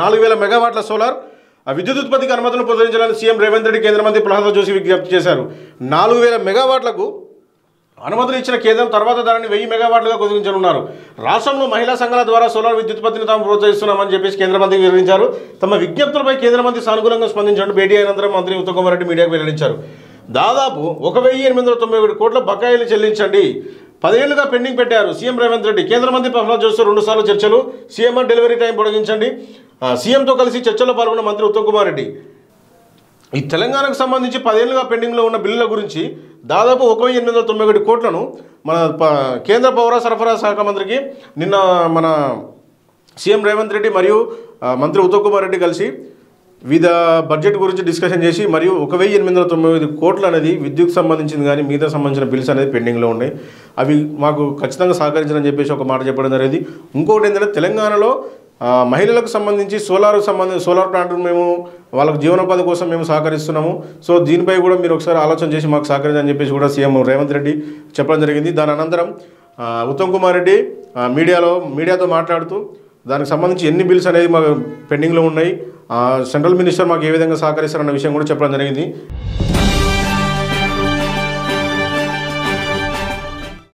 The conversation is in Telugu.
4000 మెగావాట్ల సోలార్ విద్యుత్ ఉత్పత్తికి అనుమతులను పొందించాలని సీఎం రేవంత్ రెడ్డి కేంద్ర మంత్రి ప్రహ్లాద్ జోషి విజ్ఞప్తి చేశారు. 4000 మెగావాట్లకు అనుమతులు ఇచ్చిన కేంద్రం తర్వాత దానిని 1000 మెగావాట్లుగా కుదించనున్నారు. రాష్ట్రంలో మహిళా సంఘాల ద్వారా సోలార్ విద్యుత్పత్తిని తాము ప్రోత్సహిస్తున్నామని చెప్పేసి కేంద్ర మంత్రి వివరించారు. తమ విజ్ఞప్తులపై కేంద్ర మంత్రి సానుకూలంగా స్పందించారు. భేటీ అనంతరం మంత్రి ఉత్తమ్ కుమార్ రెడ్డి మీడియాకు వెల్లడించారు. దాదాపు 1891 కోట్ల బకాయిలు చెల్లించండి, 10 ఏళ్లుగా పెండింగ్ పెట్టారు సీఎం రేవంత్ రెడ్డి. కేంద్ర మంత్రి ప్రహ్లాద్ జోషితో 2 సార్లు చర్చలు, సీఎంఆర్ డెలివరీ టైం పొడిగించండి. సీఎంతో కలిసి చర్చల్లో పాల్గొన్న మంత్రి ఉత్తమ్ కుమార్ రెడ్డి ఈ తెలంగాణకు సంబంధించి 10 ఏళ్లుగా పెండింగ్లో ఉన్న బిల్లుల గురించి దాదాపు 1891 కోట్లను మన కేంద్ర పౌర సరఫరా శాఖ మంత్రికి నిన్న మన సీఎం రేవంత్ రెడ్డి మరియు మంత్రి ఉత్తమ్ కుమార్ రెడ్డి కలిసి వివిధ బడ్జెట్ గురించి డిస్కషన్ చేసి మరియు 1895 కోట్లు అనేది విద్యుత్ సంబంధించింది కానీ మిగతా సంబంధించిన బిల్స్ అనేది పెండింగ్లో ఉన్నాయి. అవి మాకు ఖచ్చితంగా సహకరించాలని చెప్పేసి ఒక మాట చెప్పడం జరిగింది. ఇంకొకటి ఏంటంటే తెలంగాణలో మహిళలకు సంబంధించి సోలార్ ప్లాంట్ మేము వాళ్ళకు జీవనోపాధి కోసం మేము సహకరిస్తున్నాము. సో దీనిపై కూడా మీరు ఒకసారి ఆలోచన చేసి మాకు సహకరించని చెప్పేసి కూడా సీఎం రేవంత్ రెడ్డి చెప్పడం జరిగింది. దాని అనంతరం ఉత్తమ్ కుమార్ రెడ్డి మీడియాతో మాట్లాడుతూ దానికి సంబంధించి ఎన్ని బిల్స్ అనేది మాకు పెండింగ్లో ఉన్నాయి, సెంట్రల్ మినిస్టర్ మాకు ఏ విధంగా సహకరిస్తారన్న విషయం కూడా చెప్పడం జరిగింది.